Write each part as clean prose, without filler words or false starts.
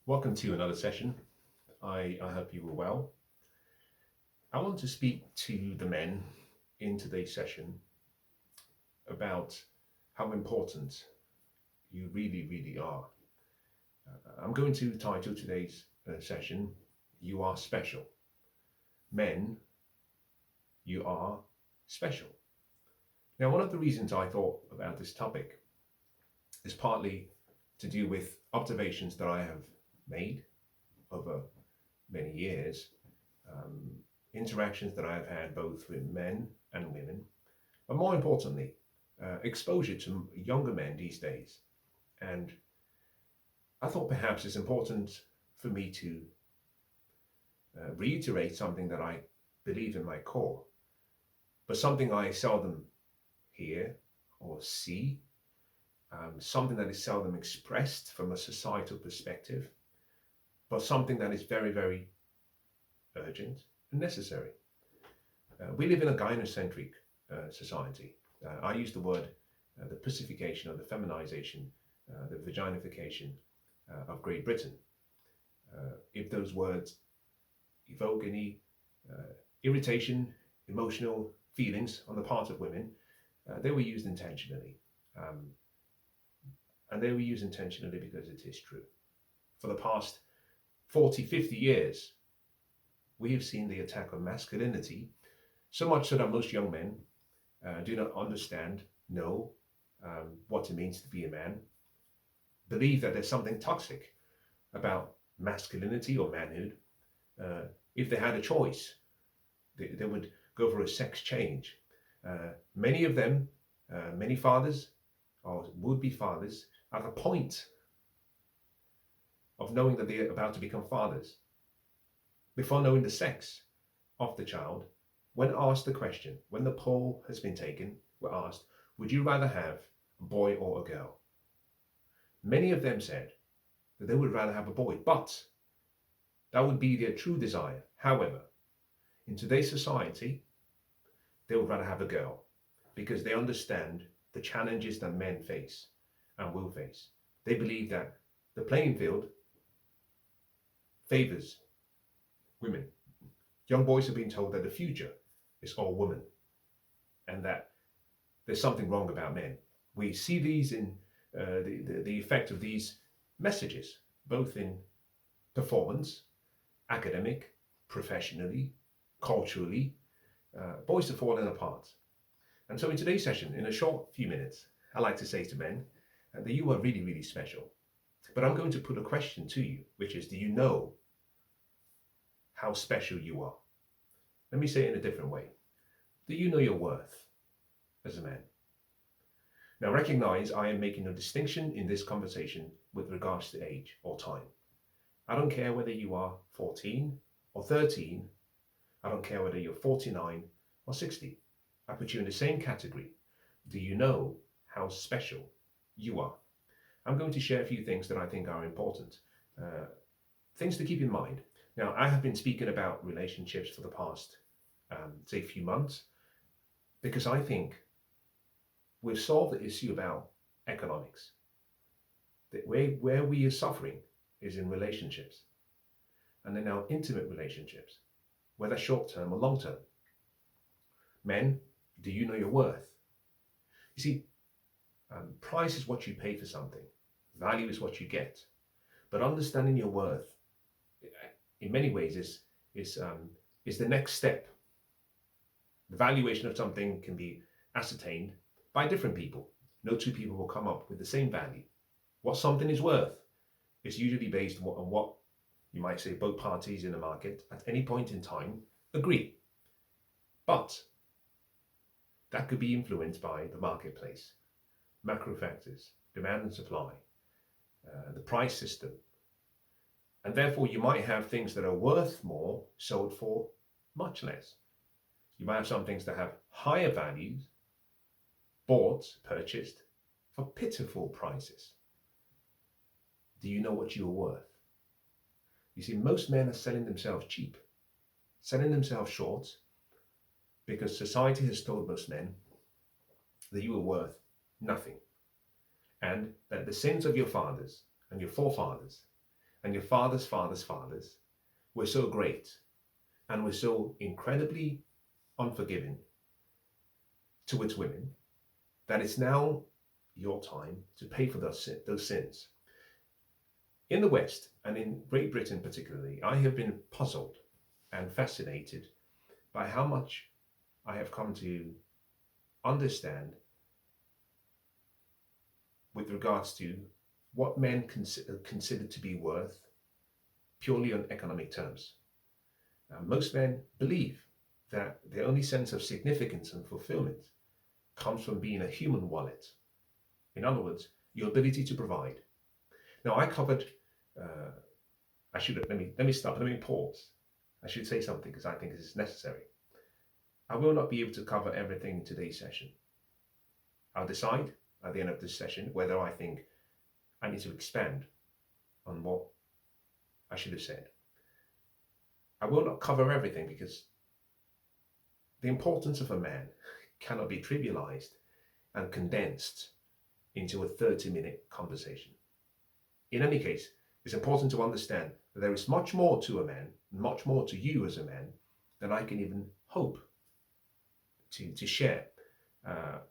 Welcome to another session. I hope you were well. I want to speak to the men in today's session about how important you really are. I'm going to title today's session, You Are Special. Men, you are special. Now, one of the reasons I thought about this topic is partly to do with observations that I have made over many years, um, interactions that I've had both with men and women, but more importantly, exposure to younger men these days. And I thought perhaps it's important for me to reiterate something that I believe in my core, but something I seldom hear or see, something that is seldom expressed from a societal perspective, but something that is very urgent and necessary. We live in a gynocentric society. I use the word the pussification or the feminization, the vaginification of Great Britain. If those words evoke any irritation, emotional feelings on the part of women, they were used intentionally. And they were used intentionally because it is true. For the past 40, 50 years, we have seen the attack on masculinity, so much so that most young men do not understand, know what it means to be a man, believe that there's something toxic about masculinity or manhood. If they had a choice, they would go for a sex change. Many of them, many fathers or would-be fathers, at the point of knowing that they're about to become fathers, before knowing the sex of the child, when asked the question, when the poll has been taken, were asked, would you rather have a boy or a girl? Many of them said that they would rather have a boy, but that would be their true desire. However, in today's society, they would rather have a girl because they understand the challenges that men face and will face. They believe that the playing field favors women. Young boys have been told that the future is all women and that there's something wrong about men. We see these in the effect of these messages, both in performance, academic, professionally, culturally. Boys are falling apart. And so in today's session, in a short few minutes, I like to say to men that you are really special. But I'm going to put a question to you, which is, do you know how special you are? Let me say it in a different way. Do you know your worth as a man? Now recognize I am making a distinction in this conversation with regards to age or time. I don't care whether you are 14 or 13. I don't care whether you're 49 or 60. I put you in the same category. Do you know how special you are? I'm going to share a few things that I think are important. Things to keep in mind. Now, I have been speaking about relationships for the past, say, few months, because I think we've solved the issue about economics. Where we are suffering is in relationships, and in our intimate relationships, whether short-term or long-term. Men, do you know your worth? You see, price is what you pay for something. Value is what you get. But understanding your worth, in many ways, is the next step. The valuation of something can be ascertained by different people. No two people will come up with the same value. What something is worth is usually based on what you might say both parties in the market at any point in time agree. But that could be influenced by the marketplace, macro factors, demand and supply, the price system. And therefore you might have things that are worth more sold for much less. You might have some things that have higher values, bought, purchased for pitiful prices. Do you know what you are worth? You see, most men are selling themselves cheap, selling themselves short, because society has told most men that you are worth nothing, and that the sins of your fathers and your forefathers and your fathers' fathers' fathers were so great and were so incredibly unforgiving towards women that it's now your time to pay for those sins. In the West, and in Great Britain particularly, I have been puzzled and fascinated by how much I have come to understand with regards to what men consider to be worth purely on economic terms. Most men believe that their only sense of significance and fulfillment comes from being a human wallet. In other words, your ability to provide. Now, I covered. Let me stop. Let me pause. I should say something because I think this is necessary. I will not be able to cover everything in today's session. I'll decide at the end of this session whether I think I need to expand on what I should have said. I will not cover everything because the importance of a man cannot be trivialized and condensed into a 30-minute conversation. In any case, it's important to understand that there is much more to a man, much more to you as a man, than I can even hope to share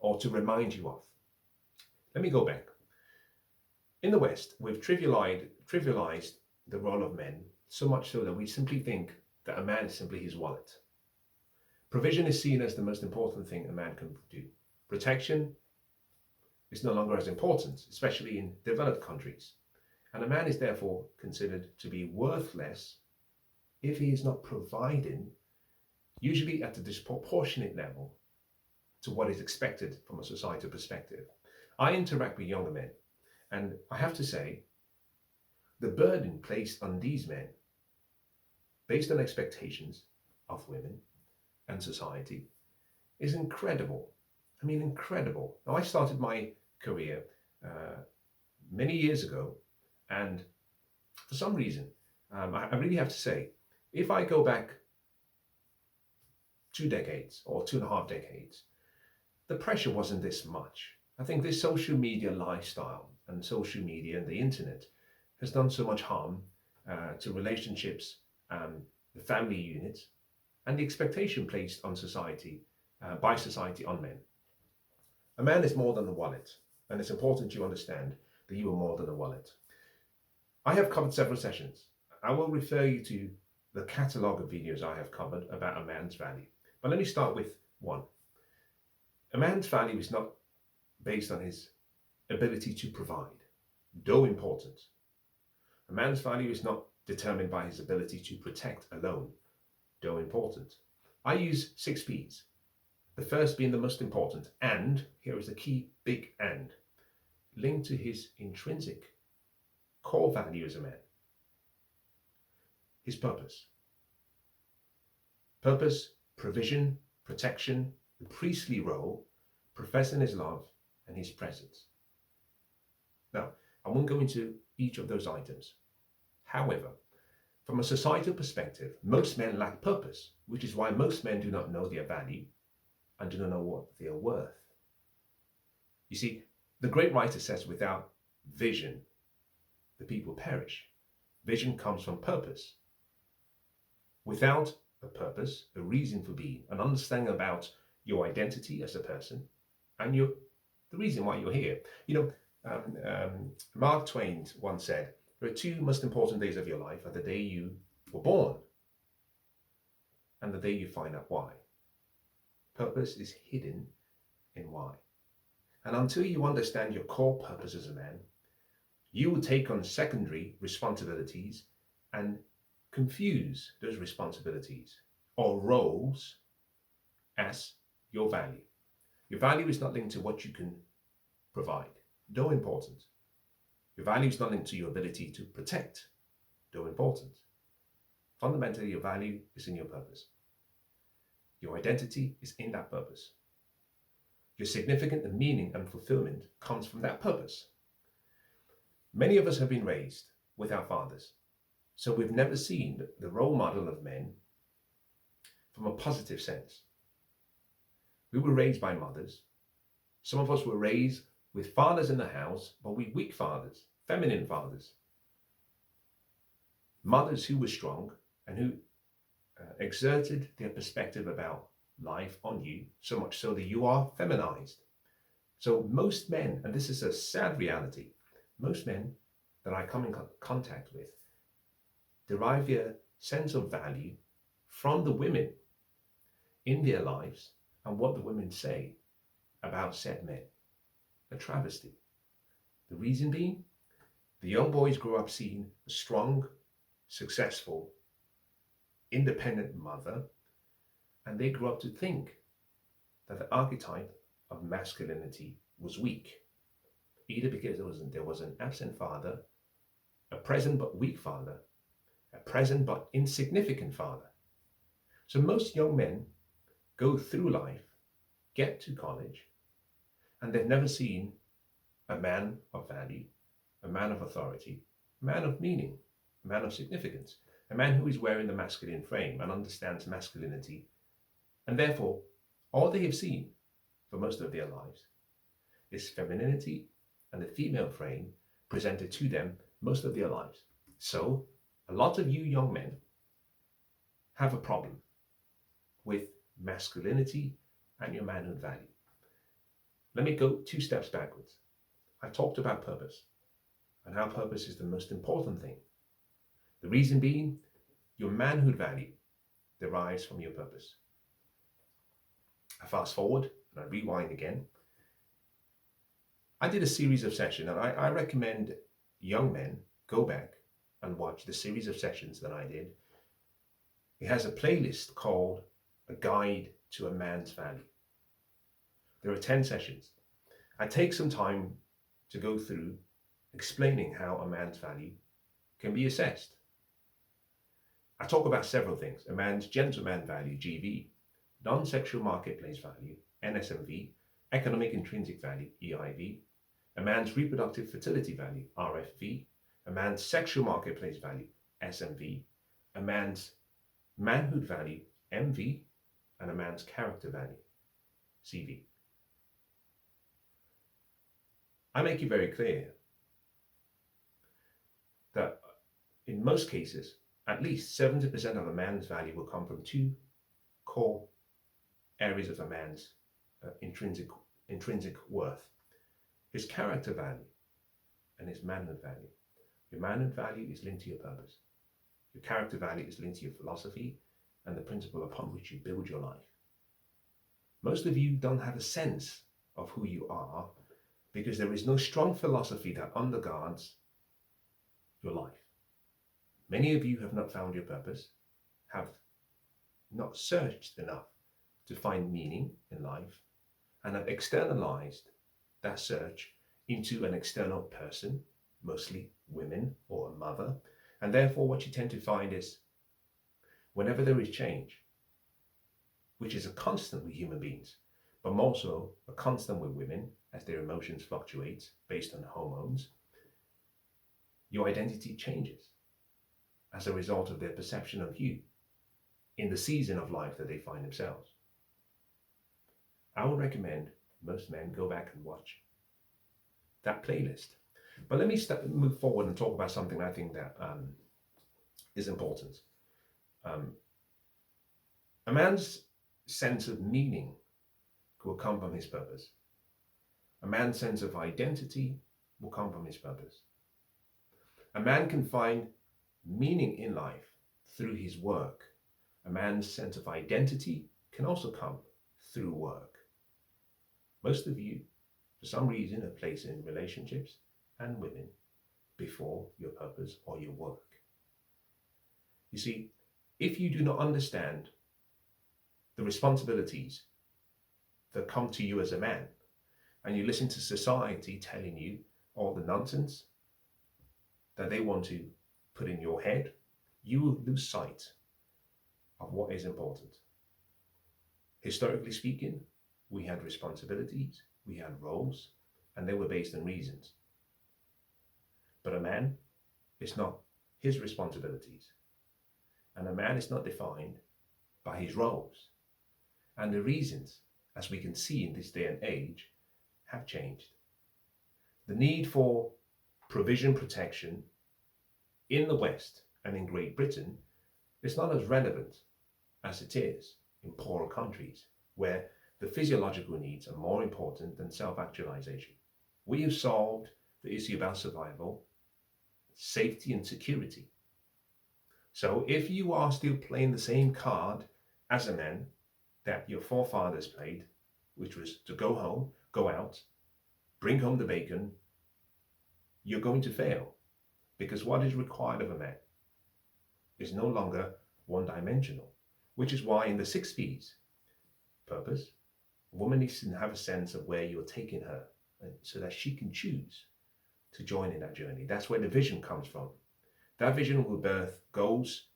or to remind you of. Let me go back. In the West, we've trivialized the role of men so much so that we simply think that a man is simply his wallet. Provision is seen as the most important thing a man can do. Protection is no longer as important, especially in developed countries. And a man is therefore considered to be worthless if he is not providing, usually at a disproportionate level, to what is expected from a societal perspective. I interact with younger men, and I have to say, the burden placed on these men, based on expectations of women and society, is incredible. I mean, incredible. Now, I started my career many years ago, and for some reason, I really have to say, if I go back 2 decades or 2.5 decades, the pressure wasn't this much. I think this social media lifestyle and social media and the internet has done so much harm to relationships, the family unit, and the expectation placed on society, by society on men. A man is more than a wallet, and it's important you understand that you are more than a wallet. I have covered several sessions. I will refer you to the catalogue of videos I have covered about a man's value. But let me start with one. A man's value is not based on his ability to provide, though important. A man's value is not determined by his ability to protect alone, though important. I use 6 P's. The first being the most important, and here is the key big and, linked to his intrinsic core value as a man. His purpose. Purpose, provision, protection, the priestly role, professing his love, and his presence. Now, I won't go into each of those items. However, from a societal perspective, most men lack purpose, which is why most men do not know their value and do not know what they are worth. You see, the great writer says, without vision, the people perish. Vision comes from purpose. Without a purpose, a reason for being, an understanding about your identity as a person, and the reason why you're here. You know, Mark Twain once said, there are 2 most important days of your life are the day you were born and the day you find out why. Purpose is hidden in why. And until you understand your core purpose as a man, you will take on secondary responsibilities and confuse those responsibilities or roles as your value. Your value is not linked to what you can provide, though important. Your value is not linked to your ability to protect, though important. Fundamentally, your value is in your purpose. Your identity is in that purpose. Your significance and meaning and fulfillment comes from that purpose. Many of us have been raised with our fathers, so we've never seen the role model of men from a positive sense. We were raised by mothers. Some of us were raised with fathers in the house, but with weak fathers, feminine fathers. mothers who were strong and who exerted their perspective about life on you, so much so that you are feminized. So most men, and this is a sad reality, most men that I come in contact with derive their sense of value from the women in their lives and what the women say about said men. A travesty. The reason being, the young boys grew up seeing a strong, successful, independent mother, and they grew up to think that the archetype of masculinity was weak, either because there was an absent father, a present but weak father, a present but insignificant father. So most young men go through life, get to college, and they've never seen a man of value, a man of authority, a man of meaning, a man of significance, a man who is wearing the masculine frame and understands masculinity. And therefore, all they have seen for most of their lives is femininity and the female frame presented to them most of their lives. So, a lot of you young men have a problem with masculinity and your manhood value. Let me go 2 steps backwards. I talked about purpose and how purpose is the most important thing. The reason being, your manhood value derives from your purpose. I fast forward and I rewind again. I did a series of sessions, and I recommend young men go back and watch the series of sessions that I did. It has a playlist called A Guide to a Man's Value. There are 10 sessions. I take some time to go through explaining how a man's value can be assessed. I talk about several things: a man's gentleman value, GV, non-sexual marketplace value, NSMV, economic intrinsic value, EIV, a man's reproductive fertility value, RFV, a man's sexual marketplace value, SMV, a man's manhood value, MV, and a man's character value, CV. I make it very clear that in most cases, at least 70% of a man's value will come from 2 core areas of a man's intrinsic worth: his character value and his manhood value. Your manhood value is linked to your purpose. Your character value is linked to your philosophy and the principle upon which you build your life. Most of you don't have a sense of who you are because there is no strong philosophy that undergirds your life. Many of you have not found your purpose, have not searched enough to find meaning in life, and have externalized that search into an external person, mostly women or a mother. And therefore what you tend to find is whenever there is change, which is a constant with human beings, but more so a constant with women as their emotions fluctuate based on hormones, your identity changes as a result of their perception of you in the season of life that they find themselves. I would recommend most men go back and watch that playlist. But let me move forward and talk about something I think that is important. A man's sense of meaning will come from his purpose. A man's sense of identity will come from his purpose. A man can find meaning in life through his work. A man's sense of identity can also come through work. Most of you, for some reason, are placing relationships and women before your purpose or your work. You see, if you do not understand the responsibilities that come to you as a man, and you listen to society telling you all the nonsense that they want to put in your head, you will lose sight of what is important. Historically speaking, we had responsibilities, we had roles, and they were based on reasons. But a man is not his responsibilities, and a man is not defined by his roles. And the reasons, as we can see in this day and age, have changed. The need for provision protection in the West and in Great Britain, it's not as relevant as it is in poorer countries where the physiological needs are more important than self-actualization. We have solved the issue about survival, safety, and security. So if you are still playing the same card as a man that your forefathers played, which was to go home, go out, bring home the bacon, you're going to fail, because what is required of a man is no longer one-dimensional, which is why in the 6 P's, purpose, a woman needs to have a sense of where you're taking her so that she can choose to join in that journey. That's where the vision comes from. That vision will birth goals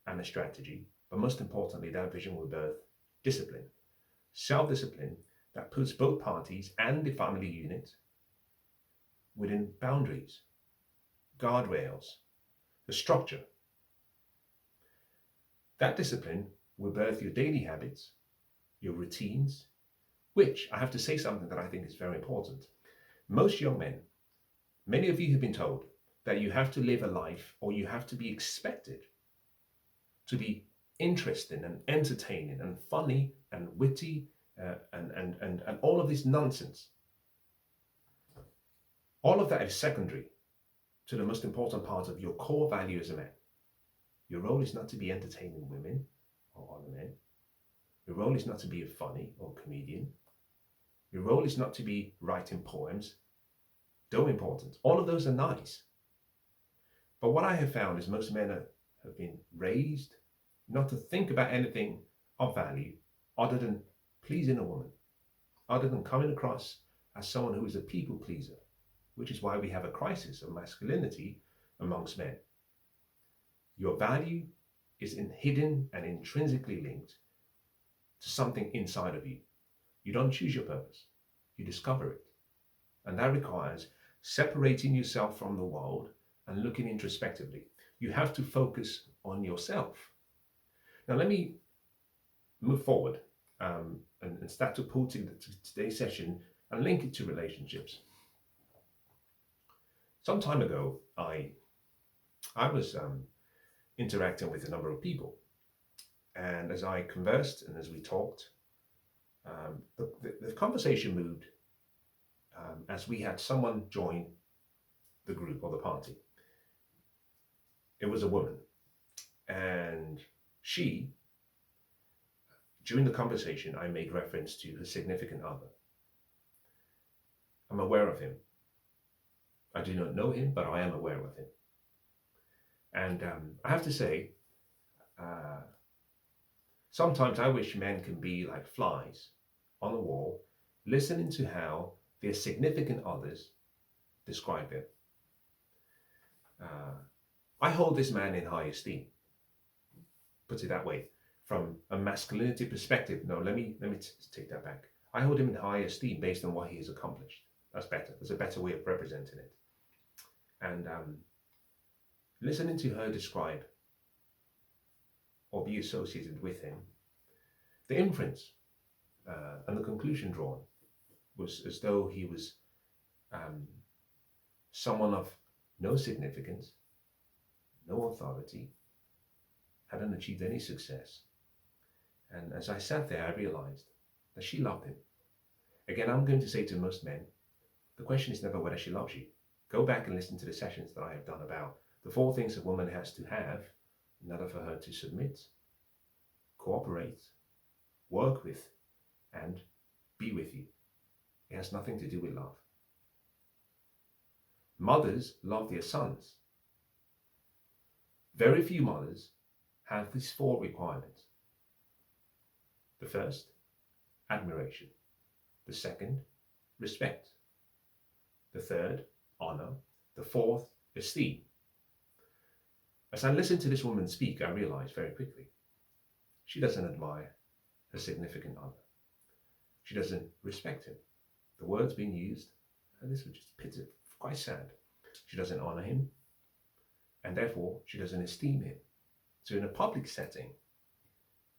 and a strategy, but most importantly, that vision will birth discipline, self-discipline that puts both parties and the family unit within boundaries, guardrails, the structure. That discipline will birth your daily habits, your routines, which I have to say something that I think is very important. Most young men, many of you have been told that you have to live a life, or you have to be expected to be interesting and entertaining and funny and witty and all of this nonsense. All of that is secondary to the most important part of your core value as a man. Your role is not to be entertaining women or other men. Your role is not to be a funny or comedian. Your role is not to be writing poems, though important. All of those are nice. But what I have found is most men have been raised not to think about anything of value other than pleasing a woman, other than coming across as someone who is a people pleaser, which is why we have a crisis of masculinity amongst men. Your value is hidden and intrinsically linked to something inside of you. You don't choose your purpose, you discover it. And that requires separating yourself from the world and looking introspectively. You have to focus on yourself. Now let me move forward and start to pull to today's session and link it to relationships. Some time ago, I was interacting with a number of people, and as I conversed and as we talked, the conversation moved as we had someone join the group or the party. It was a woman, and she, during the conversation, I made reference to her significant other. I'm aware of him. I do not know him, but I am aware of him. And I have to say, sometimes I wish men can be like flies on a wall, listening to how their significant others describe them. I hold this man in high esteem. Put it that way. From a masculinity perspective, no, let me take that back. I hold him in high esteem based on what he has accomplished. That's better. There's a better way of representing it. And listening to her describe or be associated with him, the inference and the conclusion drawn was as though he was someone of no significance, no authority, hadn't achieved any success. And as I sat there, I realized that she loved him. Again, I'm going to say to most men, the question is never whether she loves you. Go back and listen to the sessions that I have done about the 4 things a woman has to have in order for her to submit, cooperate, work with, and be with you. It has nothing to do with love. Mothers love their sons. Very few mothers have these 4 requirements. The first, admiration. The second, respect. The third, honor. The fourth, esteem. As I listened to this woman speak, I realized very quickly, she doesn't admire her significant other. She doesn't respect him. The words being used, and this was just pitiful, quite sad. She doesn't honor him, and therefore she doesn't esteem him. So in a public setting,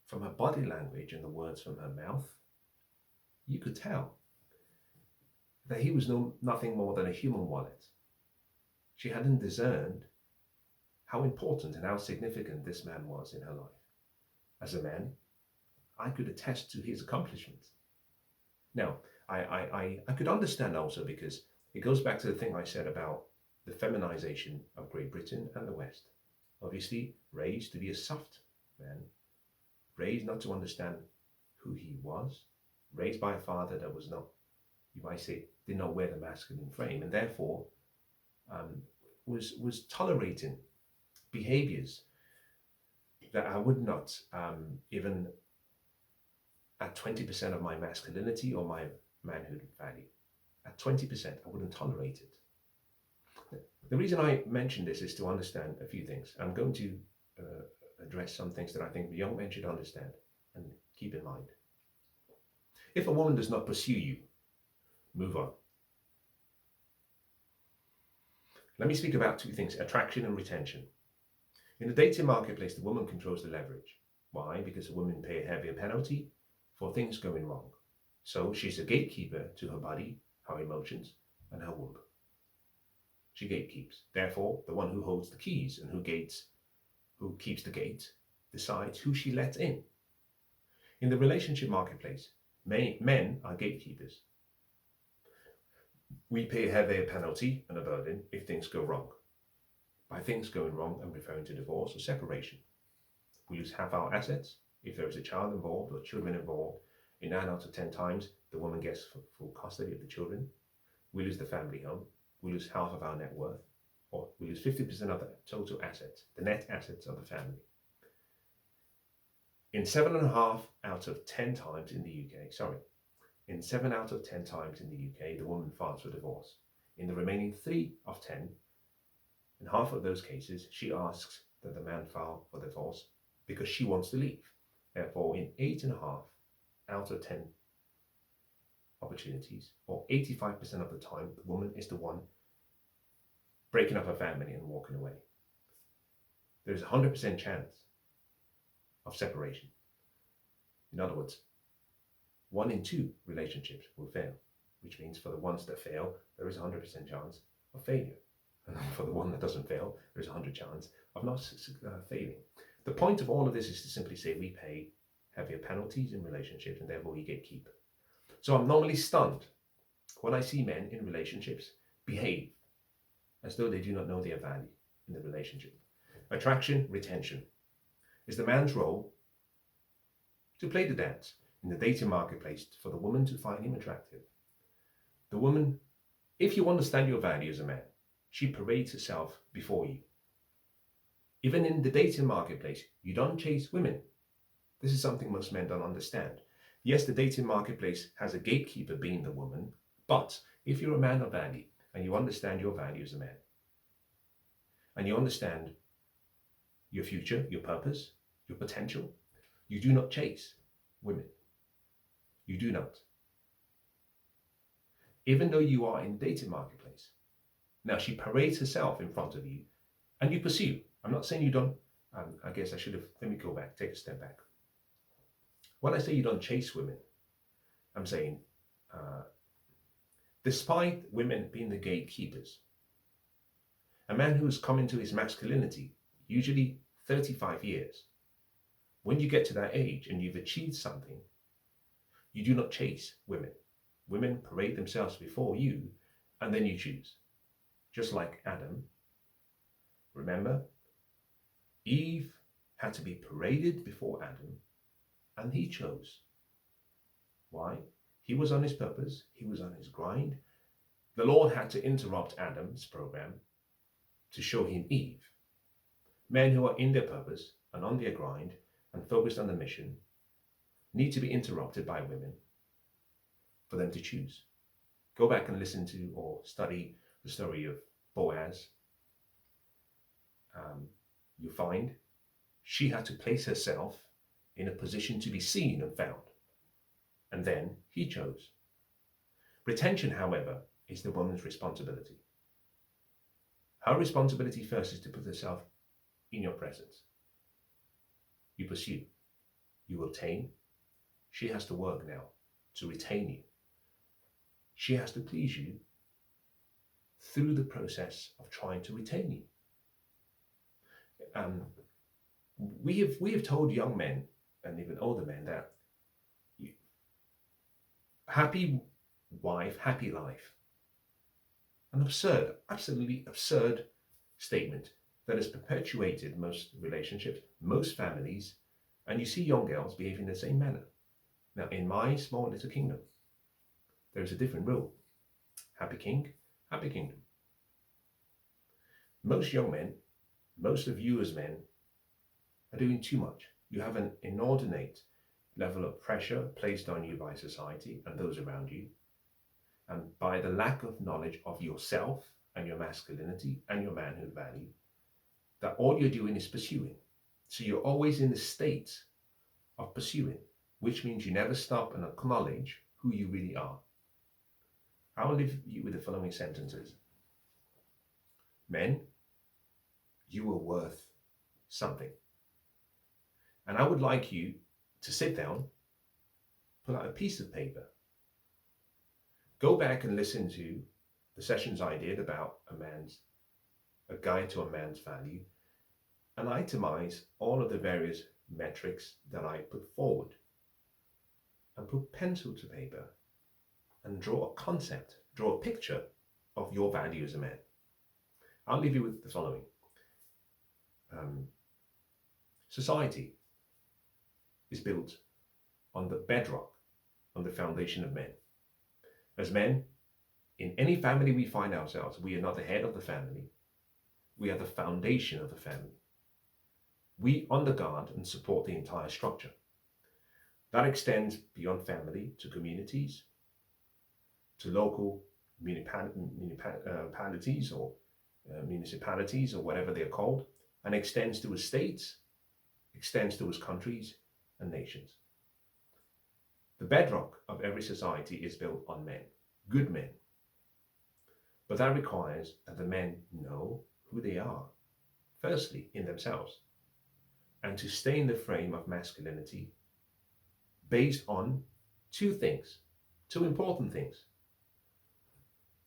from her body language and the words from her mouth, you could tell that he was nothing more than a human wallet. She hadn't discerned how important and how significant this man was in her life. As a man, I could attest to his accomplishments. Now, I could understand also, because it goes back to the thing I said about the feminization of Great Britain and the West. Obviously, raised to be a soft man, raised not to understand who he was, raised by a father that was not, you might say, did not wear the masculine frame, and therefore was tolerating behaviors that I would not even at 20% of my masculinity or my manhood value. At 20%, I wouldn't tolerate it. The reason I mention this is to understand a few things. I'm going to address some things that I think the young men should understand and keep in mind. If a woman does not pursue you, move on. Let me speak about two things: attraction and retention. In the dating marketplace, the woman controls the leverage. Why? Because the women pay a heavier penalty for things going wrong. So she's a gatekeeper to her body, her emotions, and her womb. She gatekeeps. Therefore, the one who holds the keys and who keeps the gate, decides who she lets in. In the relationship marketplace, men are gatekeepers. We pay a heavier penalty and a burden if things go wrong. By things going wrong, I'm referring to divorce or separation. We lose half our assets if there is a child involved or children involved. In 9 out of 10 times, the woman gets full custody of the children. We lose the family home. We lose half of our net worth, or we lose 50% of the total assets, the net assets of the family. In 7.5 out of 10 times in the UK, in 7 out of 10 times in the UK, the woman files for divorce. In the remaining 3 of 10, in half of those cases, she asks that the man file for divorce because she wants to leave. Therefore, in 8.5 out of 10 opportunities, or 85% of the time, the woman is the one breaking up her family and walking away. There's a 100% chance of separation. In other words, 1 in 2 relationships will fail, which means for the ones that fail, there is a 100% chance of failure. And for the one that doesn't fail, there's a 100% chance of not failing. The point of all of this is to simply say we pay heavier penalties in relationships and therefore we gatekeep. So I'm normally stunned when I see men in relationships behave as though they do not know their value in the relationship. Attraction, retention. Is the man's role to play the dance in the dating marketplace for the woman to find him attractive. The woman, if you understand your value as a man, she parades herself before you. Even in the dating marketplace, you don't chase women. This is something most men don't understand. Yes, the dating marketplace has a gatekeeper being the woman, but if you're a man of value and you understand your value as a man, and you understand your future, your purpose, your potential, you do not chase women. You do not. Even though you are in the dating marketplace. Now she parades herself in front of you and you pursue. I'm not saying you don't, I guess I should have, let me go back, take a step back. When I say you don't chase women, I'm saying, despite women being the gatekeepers, a man who has come into his masculinity, usually 35 years, when you get to that age and you've achieved something, you do not chase women. Women parade themselves before you and then you choose. Just like Adam. Remember, Eve had to be paraded before Adam and he chose. Why? He was on his purpose. He was on his grind. The Lord had to interrupt Adam's program to show him Eve. Men who are in their purpose and on their grind and focused on the mission need to be interrupted by women for them to choose. Go back and listen to or study the story of Boaz. You find she had to place herself in a position to be seen and found. And then he chose. Retention, however, is the woman's responsibility. Her responsibility first is to put herself in your presence. You pursue. You obtain. She has to work now to retain you. She has to please you through the process of trying to retain you. we have told young men and even older men that happy wife, happy life. An absurd, absolutely absurd statement that has perpetuated most relationships, most families, and you see young girls behaving in the same manner. Now, in my small little kingdom, there is a different rule. Happy king, happy kingdom. Most young men, most of you as men, are doing too much. You have an inordinate level of pressure placed on you by society and those around you, and by the lack of knowledge of yourself and your masculinity and your manhood value, that all you're doing is pursuing. So you're always in the state of pursuing, which means you never stop and acknowledge who you really are. I will leave you with the following sentences. Men, you are worth something. And I would like you to sit down, pull out a piece of paper, go back and listen to the sessions I did about a guide to a man's value, and itemize all of the various metrics that I put forward, and put pencil to paper and draw a concept, draw a picture of your value as a man. I'll leave you with the following. Society is built on the bedrock, on the foundation of men. As men, in any family we find ourselves, we are not the head of the family. We are the foundation of the family. We undergird and support the entire structure. That extends beyond family to communities, to local municipalities or municipalities or whatever they're called, and extends to estates, extends to countries and nations. The bedrock of every society is built on men, good men. But that requires that the men know who they are, firstly in themselves, and to stay in the frame of masculinity based on two things, two important things: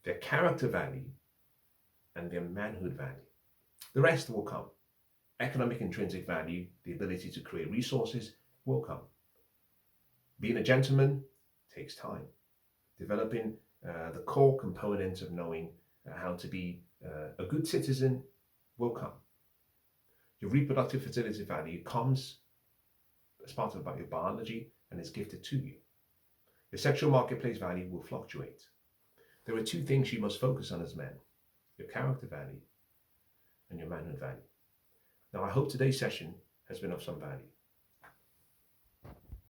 their character value and their manhood value. The rest will come. Economic intrinsic value, the ability to create resources, will come. Being a gentleman takes time. Developing the core components of knowing how to be a good citizen will come. Your reproductive fertility value comes as part of your biology and is gifted to you. Your sexual marketplace value will fluctuate. There are two things you must focus on as men: your character value and your manhood value. Now, I hope today's session has been of some value.